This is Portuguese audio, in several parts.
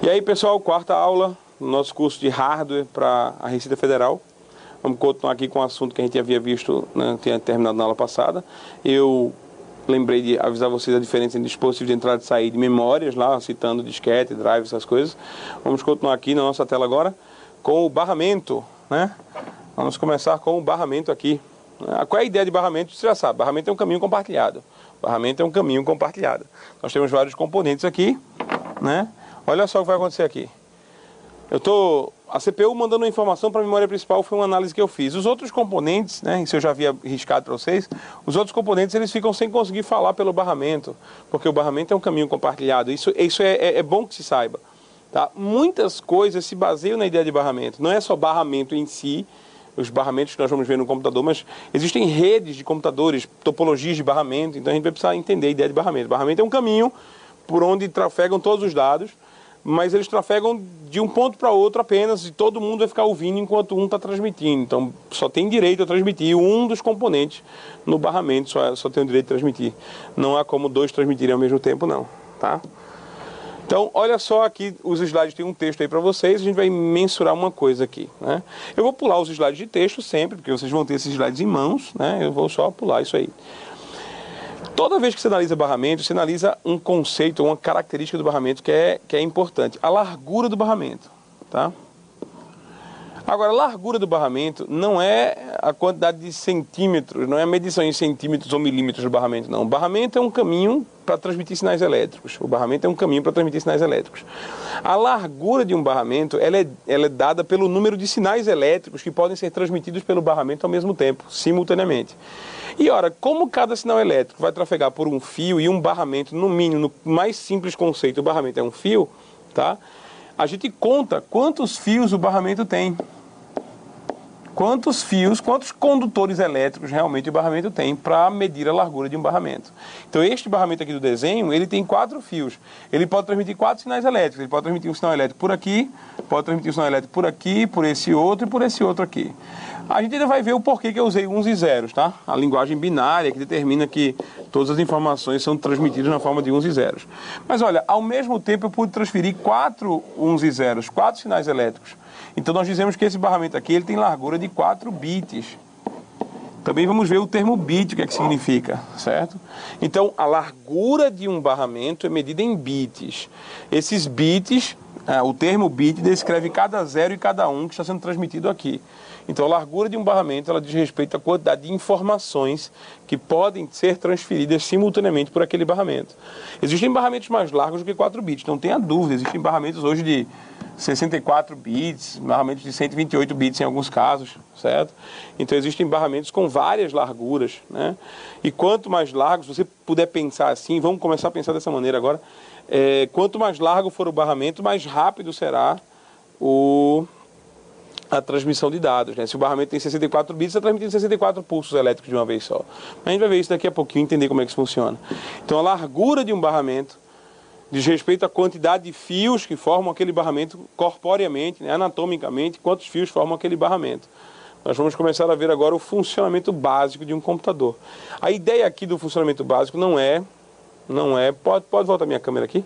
E aí, pessoal, quarta aula do nosso curso de hardware para a Receita Federal. Vamos continuar aqui com o assunto que a gente havia visto, né, tinha terminado na aula passada. Eu lembrei de avisar vocês a diferença entre dispositivo de entrada e saída de memórias, lá citando disquete, drive, essas coisas. Vamos continuar aqui na nossa tela agora com o barramento, né? Vamos começar com o barramento aqui. Qual é a ideia de barramento? Você já sabe, barramento é um caminho compartilhado. Barramento é um caminho compartilhado. Nós temos vários componentes aqui, né? Olha só o que vai acontecer aqui. A CPU mandando uma informação para a memória principal, foi uma análise que eu fiz. Os outros componentes, né, isso eu já havia riscado para vocês, os outros componentes eles ficam sem conseguir falar pelo barramento, porque o barramento é um caminho compartilhado. Isso é bom que se saiba. Tá? Muitas coisas se baseiam na ideia de barramento. Não é só barramento em si, os barramentos que nós vamos ver no computador, mas existem redes de computadores, topologias de barramento, então a gente vai precisar entender a ideia de barramento. Barramento é um caminho por onde trafegam todos os dados, mas eles trafegam de um ponto para outro apenas, e todo mundo vai ficar ouvindo enquanto um está transmitindo. Então só tem direito a transmitir um dos componentes no barramento, só tem o direito de transmitir. Não há como dois transmitirem ao mesmo tempo, não. Tá? Então, olha só aqui, os slides tem um texto aí para vocês, a gente vai mensurar uma coisa aqui, né? Eu vou pular os slides de texto sempre, porque vocês vão ter esses slides em mãos, né? Eu vou só pular isso aí. Toda vez que você analisa barramento, você analisa um conceito, uma característica do barramento que é importante. A largura do barramento, tá? Agora, a largura do barramento não é a quantidade de centímetros, não é a medição em centímetros ou milímetros do barramento, não. O barramento é um caminho para transmitir sinais elétricos. O barramento é um caminho para transmitir sinais elétricos. A largura de um barramento, ela é dada pelo número de sinais elétricos que podem ser transmitidos pelo barramento ao mesmo tempo, simultaneamente. E ora, como cada sinal elétrico vai trafegar por um fio e um barramento, no mínimo, no mais simples conceito, o barramento é um fio, tá? A gente conta quantos fios o barramento tem. Quantos fios, quantos condutores elétricos realmente o barramento tem para medir a largura de um barramento. Então este barramento aqui do desenho, ele tem 4 fios. Ele pode transmitir 4 sinais elétricos. Ele pode transmitir um sinal elétrico por aqui, pode transmitir um sinal elétrico por aqui, por esse outro e por esse outro aqui. A gente ainda vai ver o porquê que eu usei uns e zeros, tá? A linguagem binária que determina que todas as informações são transmitidas na forma de uns e zeros. Mas olha, ao mesmo tempo eu pude transferir 4 uns e zeros, 4 sinais elétricos. Então nós dizemos que esse barramento aqui ele tem largura de 4 bits. Também vamos ver o termo bit, o que é que significa, certo? Então a largura de um barramento é medida em bits. Esses bits, o termo bit descreve cada zero e cada um que está sendo transmitido aqui. Então a largura de um barramento ela diz respeito à quantidade de informações que podem ser transferidas simultaneamente por aquele barramento. Existem barramentos mais largos do que 4 bits, não tenha dúvida. Existem barramentos hoje de 64 bits, barramentos de 128 bits em alguns casos, certo? Então existem barramentos com várias larguras, né? E quanto mais largo, se você puder pensar assim, vamos começar a pensar dessa maneira agora, quanto mais largo for o barramento, mais rápido será a transmissão de dados, né? Se o barramento tem 64 bits, está transmitindo 64 pulsos elétricos de uma vez só. Mas a gente vai ver isso daqui a pouquinho, entender como é que isso funciona. Então a largura de um barramento diz respeito à quantidade de fios que formam aquele barramento corporeamente, né, anatomicamente, quantos fios formam aquele barramento. Nós vamos começar a ver agora o funcionamento básico de um computador. A ideia aqui do funcionamento básico não é pode voltar minha câmera aqui,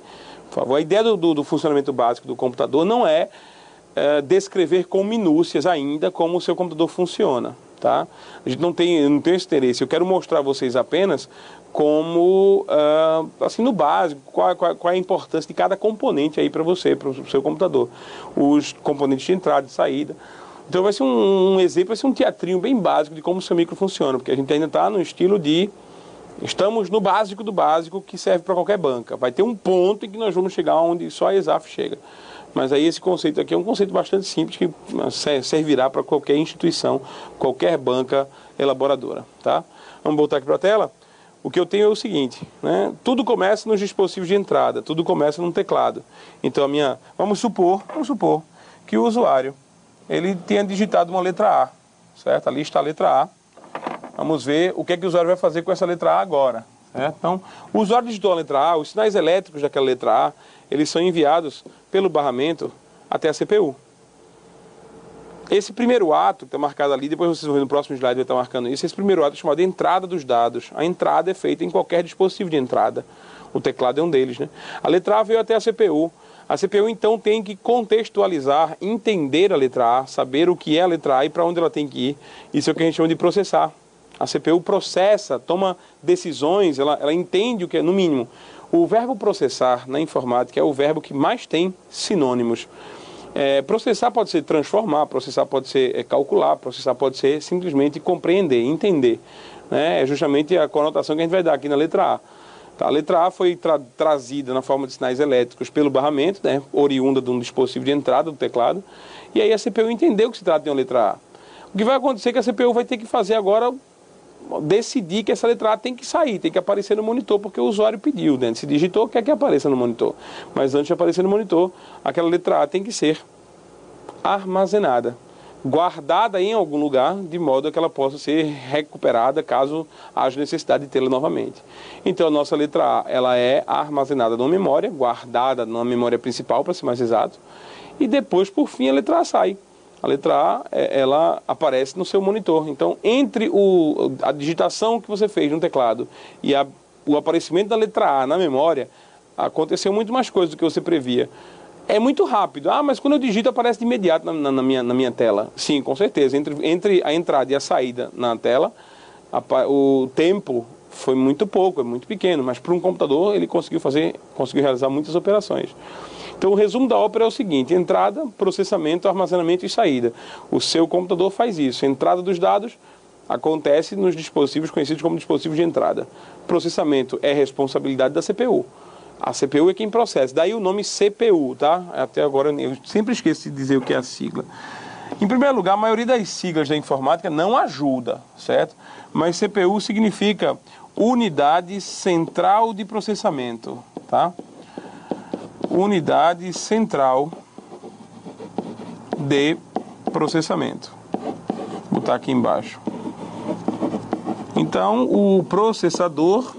por favor. A ideia do funcionamento básico do computador não é descrever com minúcias ainda como o seu computador funciona, tá? A gente não tem esse interesse. Eu quero mostrar a vocês apenas como, assim, no básico, qual é a importância de cada componente aí para você, para o seu computador. Os componentes de entrada e saída. Então vai ser um exemplo, vai ser um teatrinho bem básico de como o seu micro funciona, porque a gente ainda está no estilo de... Estamos no básico do básico que serve para qualquer banca. Vai ter um ponto em que nós vamos chegar onde só a ESAF chega. Mas aí esse conceito aqui é um conceito bastante simples que servirá para qualquer instituição, qualquer banca elaboradora, tá? Vamos voltar aqui para a tela? O que eu tenho é o seguinte, né? Tudo começa nos dispositivos de entrada, tudo começa num teclado. Então vamos supor que o usuário ele tenha digitado uma letra A, certo? Ali está a letra A. Vamos ver o que é que o usuário vai fazer com essa letra A agora, certo? Então, o usuário digitou a letra A, os sinais elétricos daquela letra A, eles são enviados pelo barramento até a CPU. Esse primeiro ato, que está marcado ali, depois vocês vão ver no próximo slide, vai estar marcando isso, esse primeiro ato é chamado de entrada dos dados. A entrada é feita em qualquer dispositivo de entrada. O teclado é um deles, né? A letra A veio até a CPU. A CPU então tem que contextualizar, entender a letra A, saber o que é a letra A e para onde ela tem que ir. Isso é o que a gente chama de processar. A CPU processa, toma decisões, ela entende o que é, no mínimo. O verbo processar na informática é o verbo que mais tem sinônimos. Processar pode ser transformar, processar pode ser calcular, processar pode ser simplesmente compreender, entender. Né? É justamente a conotação que a gente vai dar aqui na letra A. Tá, a letra A foi trazida na forma de sinais elétricos pelo barramento, né, oriunda de um dispositivo de entrada do teclado, e aí a CPU entendeu que se trata de uma letra A. O que vai acontecer é que a CPU vai ter que fazer agora, decidir que essa letra A tem que sair, tem que aparecer no monitor, porque o usuário pediu, né? Se digitou, quer que apareça no monitor. Mas antes de aparecer no monitor, aquela letra A tem que ser armazenada, guardada em algum lugar, de modo que ela possa ser recuperada caso haja necessidade de tê-la novamente. Então a nossa letra A, ela é armazenada numa memória, guardada numa memória principal, para ser mais exato, e depois, por fim, a letra A sai. A letra A, ela aparece no seu monitor. Então, entre a digitação que você fez no teclado e o aparecimento da letra A na memória, aconteceu muito mais coisa do que você previa. É muito rápido. Mas quando eu digito aparece de imediato na minha tela. Sim, com certeza. Entre a entrada e a saída na tela, o tempo foi muito pouco, é muito pequeno. Mas para um computador ele conseguiu realizar muitas operações. Então o resumo da ópera é o seguinte: entrada, processamento, armazenamento e saída. O seu computador faz isso. A entrada dos dados acontece nos dispositivos conhecidos como dispositivos de entrada. Processamento é responsabilidade da CPU. A CPU é quem processa, daí o nome CPU, tá? Até agora eu sempre esqueço de dizer o que é a sigla. Em primeiro lugar, a maioria das siglas da informática não ajuda, certo? Mas CPU significa Unidade Central de Processamento, tá? Unidade Central de Processamento. Vou botar aqui embaixo. Então, o processador,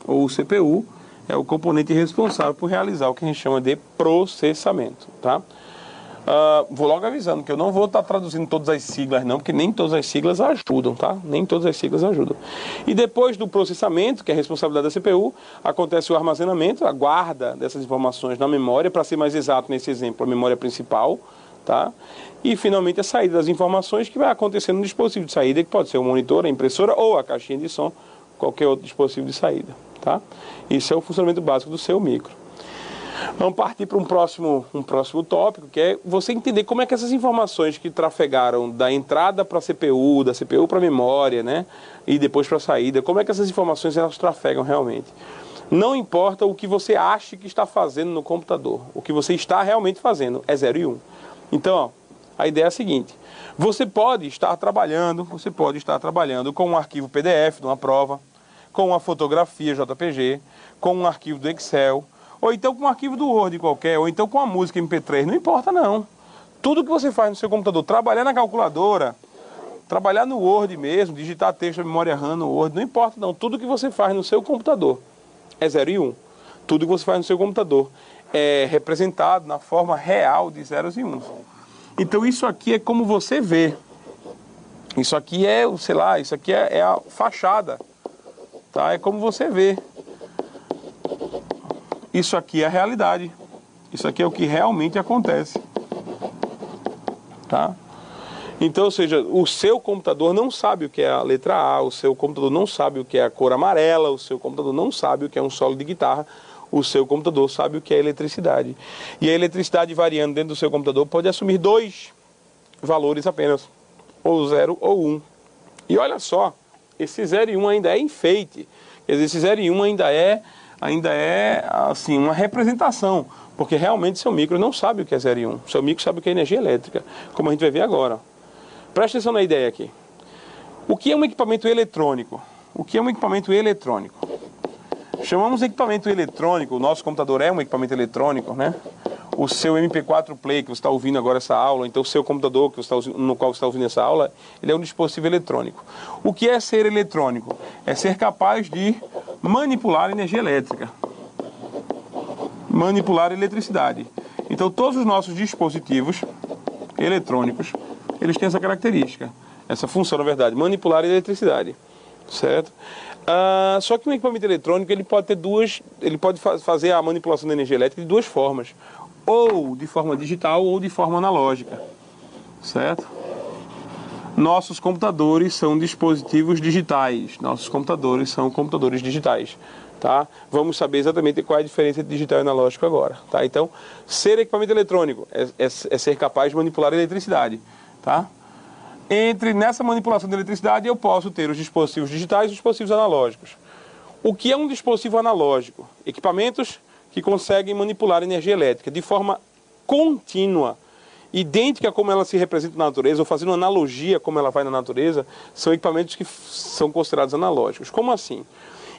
ou CPU, é o componente responsável por realizar o que a gente chama de processamento, tá? Vou logo avisando que eu não vou estar traduzindo todas as siglas não, porque nem todas as siglas ajudam, tá? Nem todas as siglas ajudam. E depois do processamento, que é a responsabilidade da CPU, acontece o armazenamento, a guarda dessas informações na memória, para ser mais exato nesse exemplo, a memória principal, tá? E finalmente a saída das informações, que vai acontecer no dispositivo de saída, que pode ser o monitor, a impressora ou a caixinha de som, qualquer outro dispositivo de saída, tá? Isso é o funcionamento básico do seu micro. Vamos partir para um próximo tópico, que é você entender como é que essas informações que trafegaram da entrada para a CPU, da CPU para a memória, né, e depois para a saída, como é que essas informações elas trafegam realmente. Não importa o que você ache que está fazendo no computador, o que você está realmente fazendo é 0 e 1. Então, ó, a ideia é a seguinte: você pode estar trabalhando com um arquivo PDF de uma prova, com uma fotografia JPG, com um arquivo do Excel, ou então com um arquivo do Word qualquer, ou então com uma música MP3, não importa não. Tudo que você faz no seu computador, trabalhar na calculadora, trabalhar no Word mesmo, digitar texto na memória RAM no Word, não importa não. Tudo que você faz no seu computador é 0 e 1. Tudo que você faz no seu computador é representado na forma real de zeros e uns. Então isso aqui é como você vê. Isso aqui é, sei lá, isso aqui é a fachada. Tá? É como você vê. Isso aqui é a realidade. Isso aqui é o que realmente acontece. Tá? Então, ou seja, o seu computador não sabe o que é a letra A, o seu computador não sabe o que é a cor amarela, o seu computador não sabe o que é um solo de guitarra, o seu computador sabe o que é eletricidade. E a eletricidade variando dentro do seu computador pode assumir 2 valores apenas, ou 0 ou 1. E olha só, esse 0 e 1 ainda é enfeite. Quer dizer, esse 0 e 1 ainda é assim, uma representação, porque realmente seu micro não sabe o que é 0 e 1. Seu micro sabe o que é energia elétrica, como a gente vai ver agora. Presta atenção na ideia aqui. O que é um equipamento eletrônico? O que é um equipamento eletrônico? Chamamos de equipamento eletrônico, o nosso computador é um equipamento eletrônico, né? O seu MP4 Play, que você está ouvindo agora essa aula, então o seu computador no qual você está ouvindo essa aula, ele é um dispositivo eletrônico. O que é ser eletrônico? É ser capaz de manipular energia elétrica. Manipular eletricidade. Então todos os nossos dispositivos eletrônicos, eles têm essa característica, essa função, na verdade, manipular eletricidade, certo? Só que um equipamento eletrônico ele pode fazer a manipulação da energia elétrica de 2 formas. ou de forma digital ou de forma analógica, certo? Nossos computadores são dispositivos digitais, nossos computadores são computadores digitais, tá? Vamos saber exatamente qual é a diferença entre digital e analógico agora, tá? Então, ser equipamento eletrônico é ser capaz de manipular a eletricidade, tá? Nessa manipulação de eletricidade eu posso ter os dispositivos digitais e os dispositivos analógicos. O que é um dispositivo analógico? Equipamentos que conseguem manipular energia elétrica de forma contínua, idêntica como ela se representa na natureza, ou fazendo analogia como ela vai na natureza, são equipamentos que são considerados analógicos. Como assim?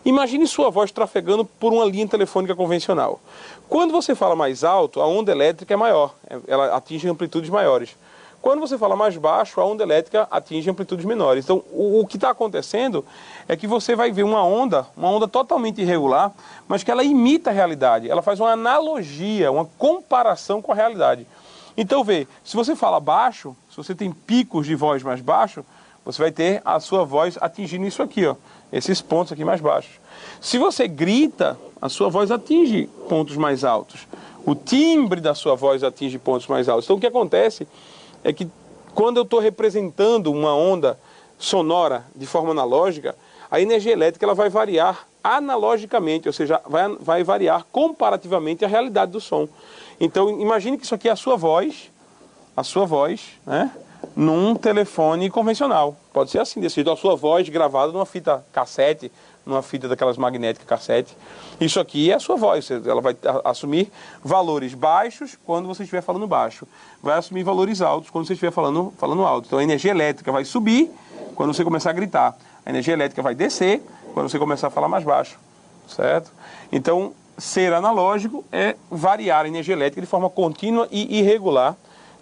Imagine sua voz trafegando por uma linha telefônica convencional. Quando você fala mais alto, a onda elétrica é maior, ela atinge amplitudes maiores. Quando você fala mais baixo, a onda elétrica atinge amplitudes menores. Então, o que está acontecendo é que você vai ver uma onda totalmente irregular, mas que ela imita a realidade. Ela faz uma analogia, uma comparação com a realidade. Então, se você fala baixo, se você tem picos de voz mais baixos, você vai ter a sua voz atingindo isso aqui, ó, esses pontos aqui mais baixos. Se você grita, a sua voz atinge pontos mais altos. O timbre da sua voz atinge pontos mais altos. Então, o que acontece é que quando eu estou representando uma onda sonora de forma analógica, a energia elétrica ela vai variar analogicamente, ou seja, vai variar comparativamente à realidade do som. Então, imagine que isso aqui é a sua voz, né, num telefone convencional. Pode ser assim, desse jeito, a sua voz gravada numa fita cassete, numa fita daquelas magnéticas cassete. Isso aqui é a sua voz, ela vai assumir valores baixos quando você estiver falando baixo. Vai assumir valores altos quando você estiver falando alto. Então a energia elétrica vai subir quando você começar a gritar. A energia elétrica vai descer quando você começar a falar mais baixo, certo? Então, ser analógico é variar a energia elétrica de forma contínua e irregular,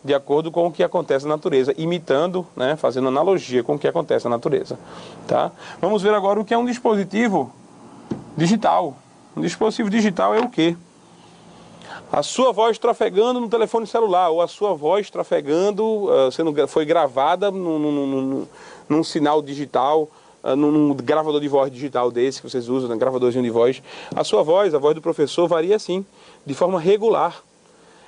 de acordo com o que acontece na natureza, imitando, né, fazendo analogia com o que acontece na natureza, tá? Vamos ver agora o que é um dispositivo digital. Um dispositivo digital é o quê? A sua voz trafegando no telefone celular, ou a sua voz trafegando, foi gravada num sinal digital, num gravador de voz digital desse que vocês usam, um gravadorzinho de voz. A sua voz, a voz do professor, varia assim, de forma regular.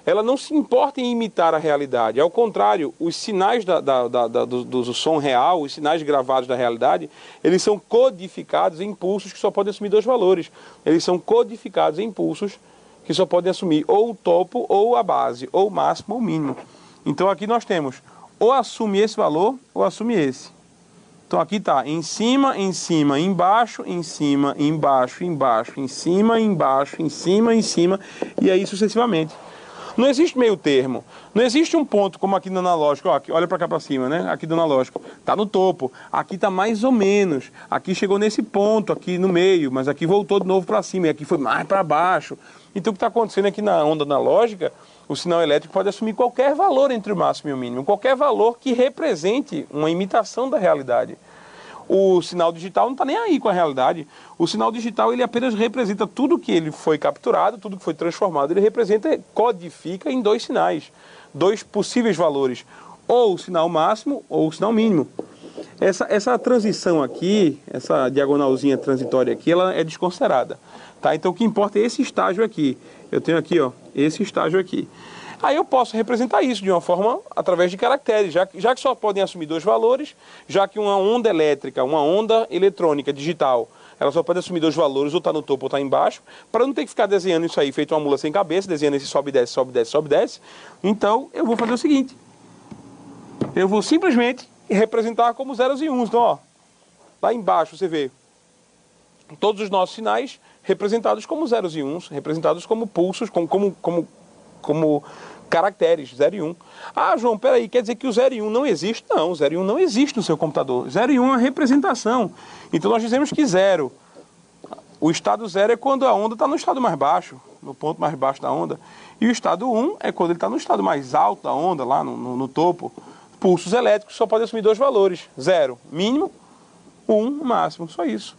Ela não se importa em imitar a realidade. Ao contrário, os sinais do som real, os sinais gravados da realidade, eles são codificados em impulsos que só podem assumir dois valores. Eles são codificados em impulsos que só podem assumir ou o topo, ou a base, ou o máximo, ou o mínimo. Então aqui nós temos ou assume esse valor, ou assume esse. Então aqui está em cima, embaixo, em cima, embaixo, embaixo, em cima, embaixo, em cima, e aí sucessivamente. Não existe meio termo. Não existe um ponto como aqui no analógico. Ó, aqui, olha para cá para cima, né? Aqui do analógico. Está no topo. Aqui está mais ou menos. Aqui chegou nesse ponto, aqui no meio. Mas aqui voltou de novo para cima. E aqui foi mais para baixo. Então o que está acontecendo aqui na onda analógica, o sinal elétrico pode assumir qualquer valor entre o máximo e o mínimo. Qualquer valor que represente uma imitação da realidade. O sinal digital não está nem aí com a realidade. O sinal digital ele apenas representa tudo que ele foi capturado, tudo que foi transformado. Ele representa, codifica em dois sinais, dois possíveis valores, ou o sinal máximo ou o sinal mínimo. Essa transição aqui, essa diagonalzinha transitória aqui, ela é desconsiderada. Tá? Então o que importa é esse estágio aqui. Eu tenho aqui, ó, esse estágio aqui. Aí eu posso representar isso de uma forma através de caracteres, já que só podem assumir dois valores, já que uma onda elétrica, uma onda eletrônica digital, ela só pode assumir dois valores, ou está no topo ou está embaixo, para não ter que ficar desenhando isso aí, feito uma mula sem cabeça, desenhando esse sobe e desce, sobe e desce, sobe e desce. Então eu vou fazer o seguinte, eu vou simplesmente representar como zeros e uns. Então, ó, lá embaixo você vê todos os nossos sinais representados como zeros e uns, representados como pulsos, como caracteres, 0 e 1. Ah, João, peraí, quer dizer que o 0 e 1 não existe? Não, o 0 e 1 não existe no seu computador. 0 e 1 é uma representação. Então nós dizemos que 0, o estado 0 é quando a onda está no estado mais baixo, no ponto mais baixo da onda. E o estado 1 é quando ele está no estado mais alto da onda, lá no topo. Pulsos elétricos só podem assumir dois valores, 0, mínimo, 1, máximo, só isso.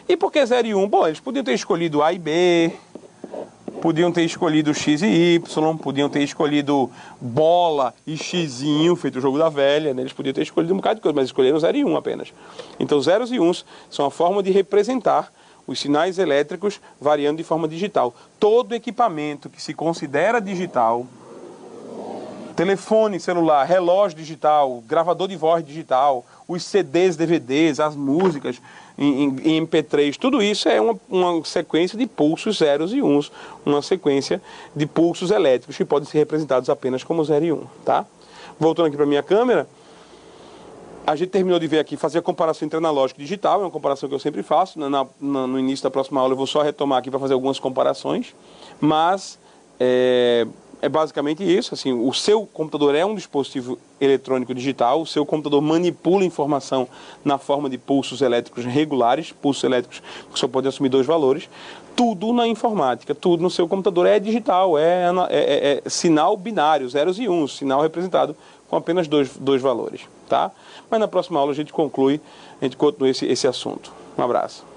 E por que 0 e 1? Bom, eles podiam ter escolhido A e B, podiam ter escolhido X e Y, podiam ter escolhido bola e Xzinho, feito o jogo da velha, né? Eles podiam ter escolhido um bocado de coisa, mas escolheram 0 e 1 apenas. Então, zeros e uns são a forma de representar os sinais elétricos variando de forma digital. Todo equipamento que se considera digital, telefone celular, relógio digital, gravador de voz digital, os CDs, DVDs, as músicas em MP3, tudo isso é uma sequência de pulsos zeros e uns, uma sequência de pulsos elétricos que podem ser representados apenas como 0 e 1, tá? Voltando aqui para a minha câmera, a gente terminou de ver aqui, fazer a comparação entre analógico e digital, é uma comparação que eu sempre faço, no início da próxima aula eu vou só retomar aqui para fazer algumas comparações, mas é basicamente isso, assim, o seu computador é um dispositivo eletrônico digital, o seu computador manipula informação na forma de pulsos elétricos regulares, pulsos elétricos que só podem assumir 2 valores, tudo na informática, tudo no seu computador é digital, é sinal binário, zeros e uns, sinal representado com apenas dois valores, tá? Mas na próxima aula a gente conclui, a gente continua esse assunto. Um abraço.